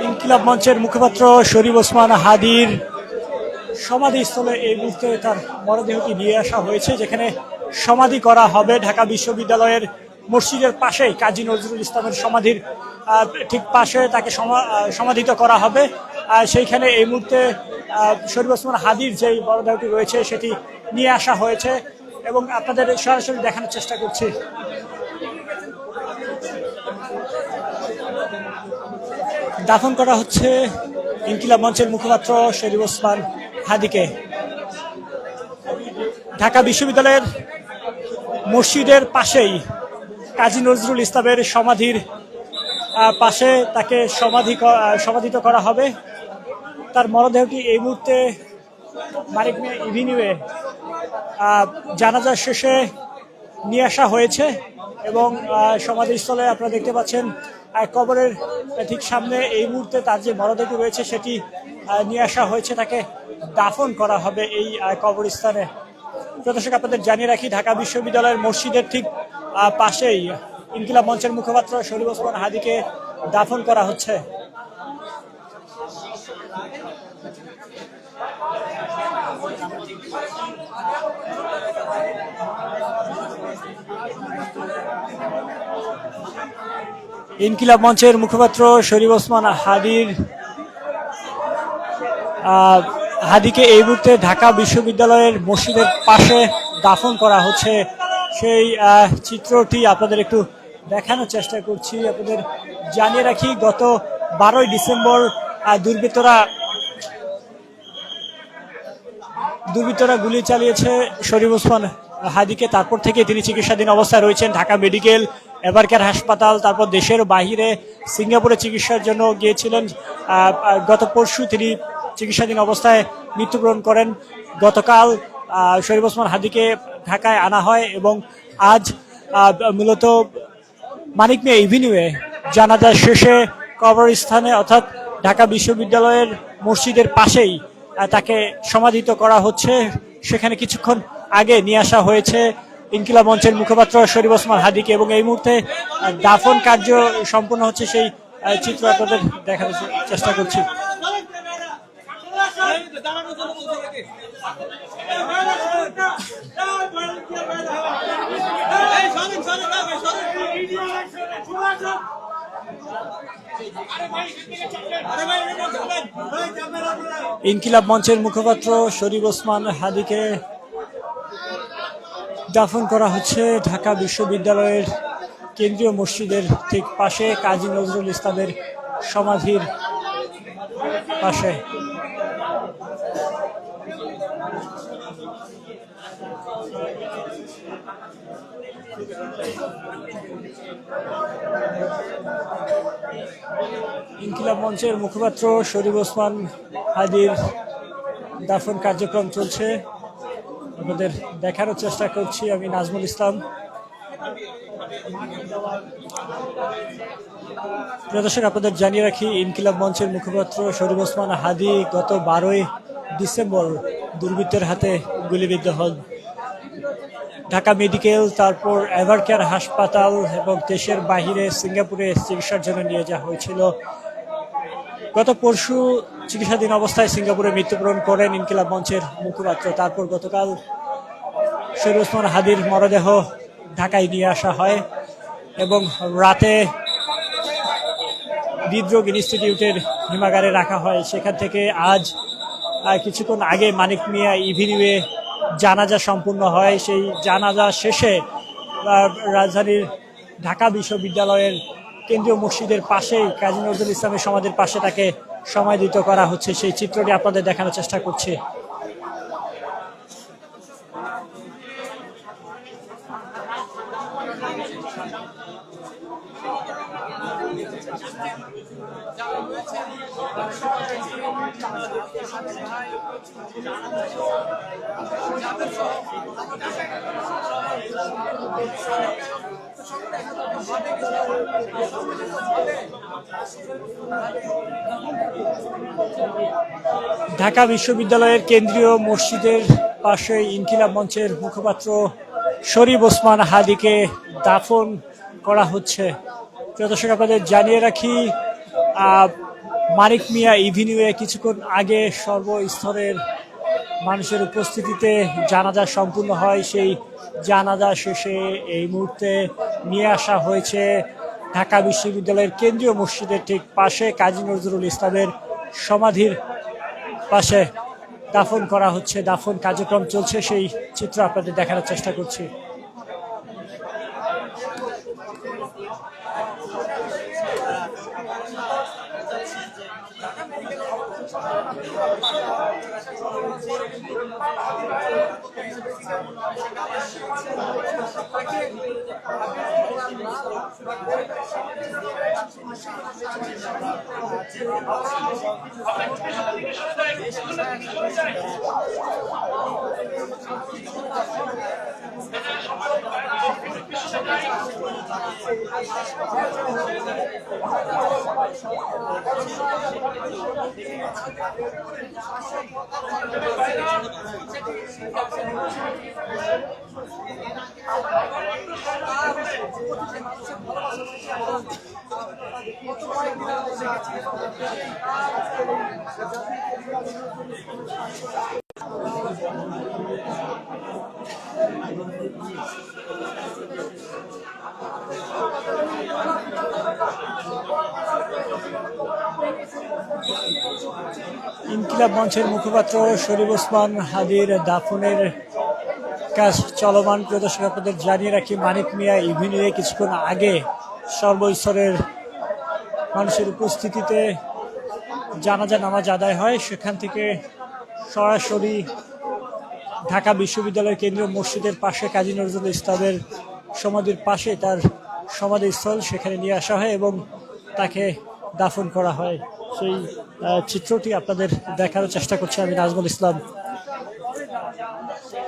ইনকিলাব মঞ্চের মুখপাত্র শরীফ ওসমান হাদির সমাধিস্থলে এই মুহূর্তে তার মরদেহটি নিয়ে আসা হয়েছে, যেখানে সমাধি করা হবে ঢাকা বিশ্ববিদ্যালয়ের মসজিদের পাশেই কাজী নজরুল ইসলামের সমাধির ঠিক পাশে তাকে সমাধিত করা হবে। সেইখানে এই মুহূর্তে শরীফ ওসমান হাদির যেই মরদেহটি রয়েছে সেটি নিয়ে আসা হয়েছে এবং আপনাদের সরাসরি দেখানোর চেষ্টা করছি। দাফন করা হচ্ছে ইনকিলাব মঞ্চের মুখপাত্র শরীফ ওসমান হাদিকে ঢাকা বিশ্ববিদ্যালয়ের মসজিদের পাশেই কাজী নজরুল ইসলামের সমাধির পাশে তাকে সমাধিত করা হবে। তার মরদেহটি এই মুহূর্তে মানিক মিয়া এভিনিউয়ে জানাজা শেষে নিয়ে আসা হয়েছে এবং সমাধিস্থলে আপনারা দেখতে পাচ্ছেন কবরের ঠিক সামনে এই মুহূর্তে তার যে মরদেহটি রয়েছে সেটি নিয়ে আসা হয়েছে, তাকে দাফন করা হবে এই কবরস্থানে। দর্শক, আপনাদের জানিয়ে রাখি, ঢাকা বিশ্ববিদ্যালয়ের মসজিদের ঠিক পাশেই ইনকিলাব মঞ্চের মুখপাত্র শরীফ ওসমান হাদিকে দাফন করা হচ্ছে। ইনকিলাব মঞ্চের মুখপাত্র শরীফ ওসমান হাদিকে এই মুহূর্তে ঢাকা বিশ্ববিদ্যালয়ের মসজিদের পাশে দাফন করা হচ্ছে। সেই চিত্রটি আপনাদের একটু দেখানোর চেষ্টা করছি। আপনাদের জানিয়ে রাখি, গত 12ই ডিসেম্বর দুর্বৃত্তরা গুলি চালিয়েছে শরীফ ওসমান হাদিকে। তারপর থেকে তিনি চিকিৎসাধীন অবস্থায় রয়েছেন ঢাকা মেডিকেল, এভারকেয়ার হাসপাতাল, তারপর দেশের বাহিরে সিঙ্গাপুরে চিকিৎসার জন্য গিয়েছিলেন। গত পরশু তিনি চিকিৎসাধীন অবস্থায় মৃত্যুবরণ করেন। গতকাল শরীফ ওসমান হাদিকে ঢাকায় আনা হয় এবং আজ মূলত মানিক মিয়া এভিনিউয়ে জানাজা শেষে কবরস্থানে অর্থাৎ ঢাকা বিশ্ববিদ্যালয়ের মসজিদের পাশেই তাকে সমাধিত করা হচ্ছে। সেখানে কিছুক্ষণ আগে নিয়ে আসা হয়েছে ইনকিলাব মঞ্চের মুখপাত্র শরীফ ওসমান হাদিকে এবং এই মুহূর্তে দাফন কার্য সম্পন্ন হচ্ছে, সেই চিত্র আপনাদের দেখানোর চেষ্টা করছি। ইনকিলাব মঞ্চের মুখপাত্র শরীফ ওসমান হাদিকে দাফন করা হচ্ছে ঢাকা বিশ্ববিদ্যালয়ের কেন্দ্রীয় মসজিদের ঠিক পাশে কাজী নজরুল ইসলামের সমাধির পাশে। ইনকিলাব মঞ্চের মুখপাত্র শরীফ ওসমান হাদির দাফন কার্যক্রম চলছে, আপনাদের দেখানোর চেষ্টা করছি। আমি নাজমুল ইসলাম। প্রিয় দর্শক, আপনাদের জানিয়ে রাখি, ইনকিলাব মঞ্চের মুখপাত্র শরীফ ওসমান হাদি গত 12ই ডিসেম্বর দুর্বৃত্তের হাতে গুলিবিদ্ধ হন। ঢাকা মেডিকেল, তারপর এভারকেয়ার হাসপাতাল এবং দেশের বাহিরে সিঙ্গাপুরে চিকিৎসার জন্য নিয়ে যাওয়া হয়েছিল। গত পরশু চিকিৎসাধীন অবস্থায় সিঙ্গাপুরে মৃত্যুবরণ করেন ইনকিলাব মঞ্চের মুখপাত্র। তারপর গতকাল শরীফ ওসমান হাদির মরদেহ ঢাকায় নিয়ে আসা হয় এবং রাতে হৃদরোগ ইনস্টিটিউটের হিমাগারে রাখা হয়। সেখান থেকে আজ কিছুক্ষণ আগে মানিক মিয়া এভিনিউয়ে জানাজা সম্পূর্ণ হয়। সেই জানাজা শেষে রাজধানীর ঢাকা বিশ্ববিদ্যালয়ের কেন্দ্রীয় মসজিদের পাশেই কাজী নজরুল ইসলামের সমাধির পাশে তাকে সমাধিত করা হচ্ছে। সেই চিত্রটি আপনাদের দেখানোর চেষ্টা করছি। ঢাকা বিশ্ববিদ্যালয়ের কেন্দ্রীয় মসজিদের পাশে ইনকিলাব মঞ্চের মুখপাত্র শরীফ ওসমান হাদিকে দাফন করা হচ্ছে। প্রিয় দর্শক, আপনাদের জানিয়ে রাখি, মানিক মিয়া ইভিনিউয়ে কিছুক্ষণ আগে সর্বস্তরের মানুষের উপস্থিতিতে জানাজা সম্পূর্ণ হয়। সেই জানাজা শেষে এই মুহূর্তে নিয়ে আসা হয়েছে ঢাকা বিশ্ববিদ্যালয়ের কেন্দ্রীয় মসজিদের ঠিক পাশে কাজী নজরুল ইসলামের সমাধির পাশে দাফন করা হচ্ছে। দাফন কার্যক্রম চলছে, সেই চিত্র আপনাদের দেখানোর চেষ্টা করছি। ইনকিলাব মঞ্চের মুখপাত্র শরীফ ওসমান হাদির দাফনের কাজ চলমান। প্রদর্শক আপনাদের জানিয়ে রাখি, মানিক মিয়া ইভিনিউয়ে কিছুক্ষণ আগে সর্বস্তরের মানুষের উপস্থিতিতে জানাজা নামাজ আদায় হয়। সেখান থেকে সরাসরি ঢাকা বিশ্ববিদ্যালয়ের কেন্দ্রীয় মসজিদের পাশে কাজী নজরুল ইসলামের সমাধির পাশে তার সমাধিস্থল, সেখানে নিয়ে আসা হয় এবং তাকে দাফন করা হয়। সেই চিত্রটি আপনাদের দেখানোর চেষ্টা করছি আমি, নাজমুল ইসলাম।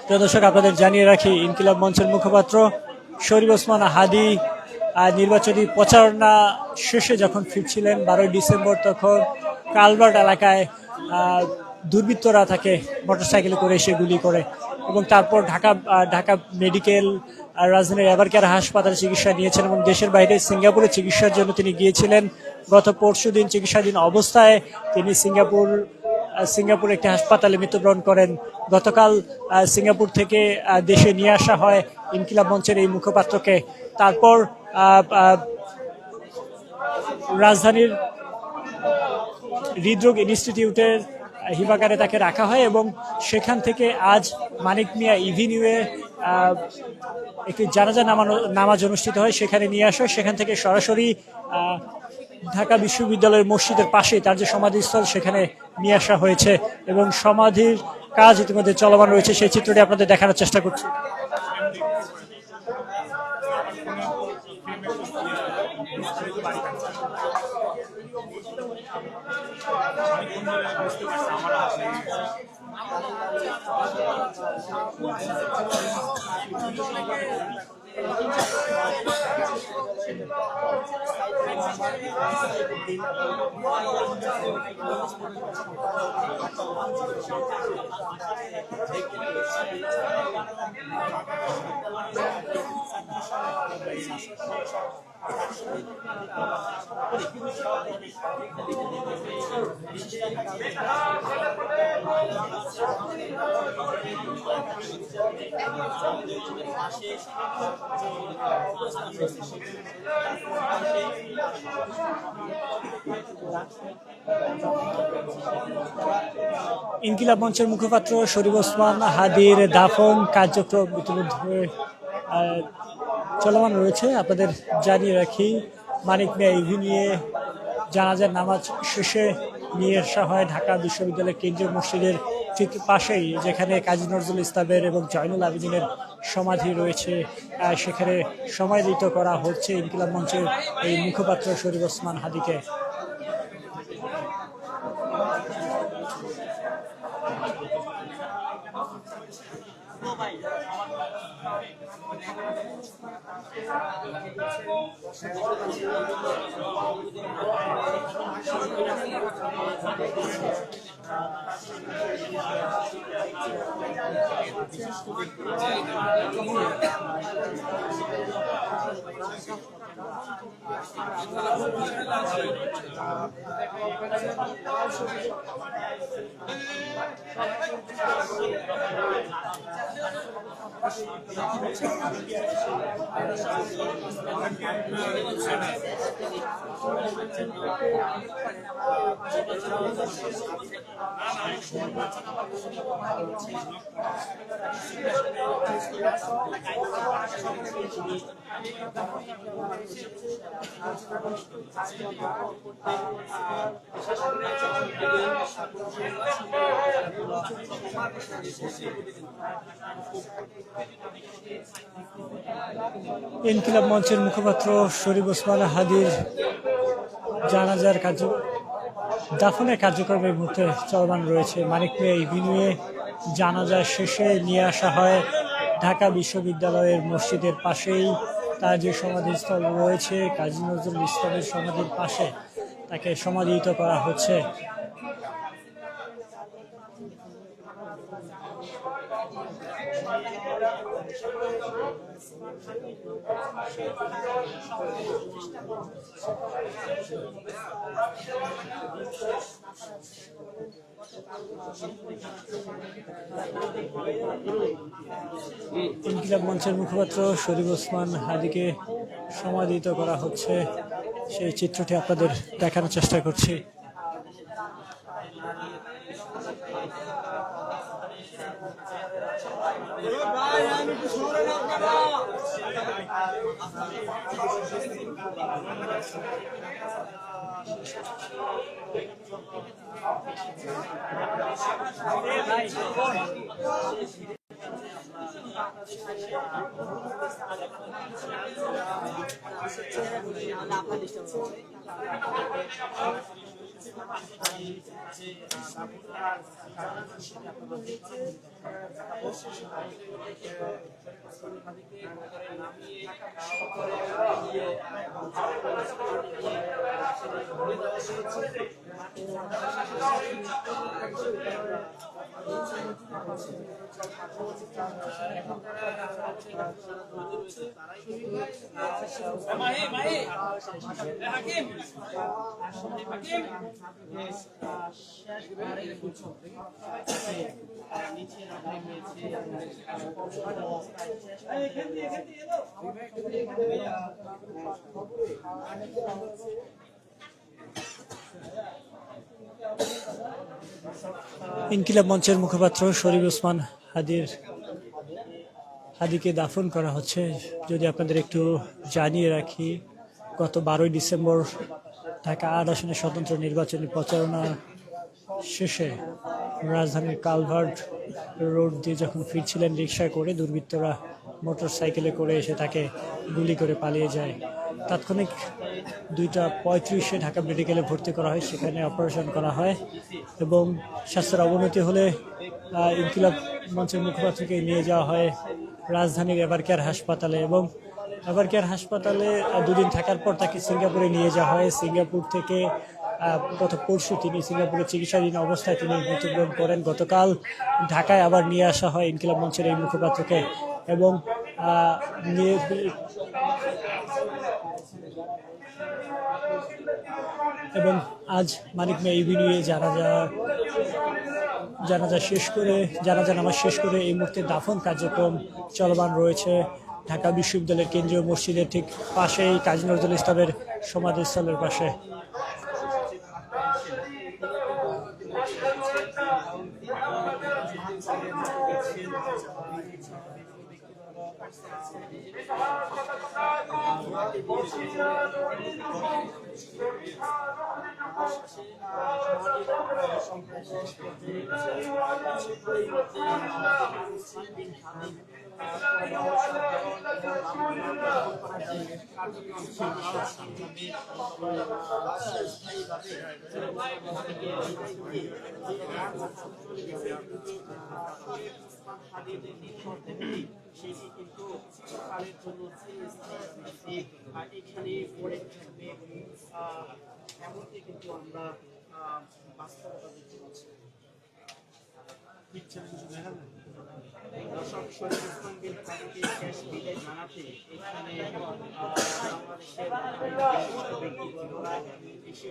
প্রদর্শক আপনাদের জানিয়ে রাখি, ইনকিলাব মঞ্চের মুখপাত্র শরীফ ওসমান হাদি নির্বাচনী প্রচারণা শেষে যখন ফিরছিলেন 12 ডিসেম্বর, তখন কালভার্ট এলাকায় দুর্বৃত্তরা তাকে মোটরসাইকেলে করে এসে গুলি করে এবং তারপর ঢাকা মেডিকেল রাজধানীর এভারকেয়ার হাসপাতালে চিকিৎসা নিয়েছেন এবং দেশের বাইরে সিঙ্গাপুরে চিকিৎসার জন্য তিনি গিয়েছিলেন। গত পরশুদিন চিকিৎসাধীন অবস্থায় তিনি সিঙ্গাপুর একটি হাসপাতালে মৃত্যুবরণ করেন। গতকাল সিঙ্গাপুর থেকে দেশে নিয়ে আসা হয় ইনকিলাব মঞ্চের এই মুখপাত্রকে। তারপর রাজধানীর হৃদরোগ ইনস্টিটিউটের হিমাগারে তাকে রাখা হয় এবং সেখান থেকে আজ মানিক মিয়া ইভিনিউয়ে একটি জানাজা নামাজ অনুষ্ঠিত হয়, সেখানে নিয়ে আসা হয়। সেখান থেকে সরাসরি ঢাকা বিশ্ববিদ্যালয়ের মসজিদের পাশে তার যে সমাধিস্থল, সেখানে নিয়ে আসা হয়েছে এবং সমাধির কাজ ইতিমধ্যে চলমান রয়েছে। সেই চিত্রটি আপনাদের দেখানোর চেষ্টা করছি। ইনকিলাব মঞ্চের মুখপাত্র শরীফ ওসমান হাদির দাফন কার্যক্রম ইতিমধ্যে চলমান রয়েছে। আপনাদের জানিয়ে রাখি, মানিক মিয়া ইভিনিউয়ে জানাজার নামাজ শেষে নিয়ে আসা হয় ঢাকা বিশ্ববিদ্যালয়ের কেন্দ্রীয় মসজিদের ঠিক পাশেই, যেখানে কাজী নজরুল ইসলামের এবং জয়নুল আবেদিনের সমাধি রয়েছে। সেখানে সমাধিত করা হচ্ছে ইনকিলাব মঞ্চের এই মুখপাত্র শরীফ ওসমান হাদিকে। ইনকিলাব মঞ্চের মুখপাত্র শরীফ ওসমান হাদির জানাজার দাফনের কার্যক্রম এই মুহূর্তে চলমান রয়েছে। মানিক মিয়া এভিনিউয়ে জানাজা শেষে নিয়ে আসা হয় ঢাকা বিশ্ববিদ্যালয়ের মসজিদের পাশেই তার যে সমাধিস্থল রয়েছে কাজী নজরুল ইসলামের সমাধির পাশে তাকে সমাধিত করা হচ্ছে। ইনকিলাব মঞ্চের মুখপাত্র শরীফ ওসমান হাদিকে সমাধিত করা হচ্ছে, সেই চিত্রটি আপনাদের দেখানোর চেষ্টা করছি। ইনকিলাব মঞ্চের মুখপাত্র শরীফ ওসমান হাদিকে দাফন করা হচ্ছে। যদি আপনাদের একটু জানিয়ে রাখি, গত 12ই ডিসেম্বর ঢাকা ৮ আসনের স্বতন্ত্র নির্বাচনী প্রচারণা শেষে রাজধানীর কালভার্ট রোড দিয়ে যখন ফিরছিলেন রিকশায় করে, দুর্বৃত্তরা মোটর সাইকেলে করে এসে তাকে গুলি করে পালিয়ে যায়। তাৎক্ষণিক 2:35 ঢাকা মেডিকেলে ভর্তি করা হয়, সেখানে অপারেশন করা হয় এবং স্বাস্থ্যের অবনতি হলে ইনকিলাব মঞ্চের মুখপাত্রকে নিয়ে যাওয়া হয় রাজধানীর এভারকেয়ার হাসপাতালে এবং এভারকেয়ার হাসপাতালে 2 দিন থাকার পর তাকে সিঙ্গাপুরে নিয়ে যাওয়া হয়। সিঙ্গাপুর থেকে গত পরশু তিনি সিঙ্গাপুরে চিকিৎসাধীন অবস্থায় তিনি মৃত্যুবরণ করেন। গতকাল ঢাকায় আবার নিয়ে আসা হয় ইনকিলাব মঞ্চের এই মুখপাত্রকে এবং আজ মানিক মিয়া এভিনিউয়ে জানাজা নামাজ শেষ করে এই মুহূর্তে দাফন কার্যক্রম চলমান রয়েছে ঢাকা বিশ্ববিদ্যালয়ের কেন্দ্রীয় মসজিদের ঠিক পাশেই কাজী নজরুল ইসলামের সমাধিস্থলের পাশে। সেটি কিন্তু কালের জন্য এখানে পড়ে থাকবে, এমনকি কিন্তু আমরা বাস্তবতা দেখতে পাচ্ছি। দর্শক শরীফ ওসমান বিন হাদিকে শেষ বিদায় জানাতে এখানে বাংলাদেশের বিশিষ্ট ব্যক্তিবর্গরা এসে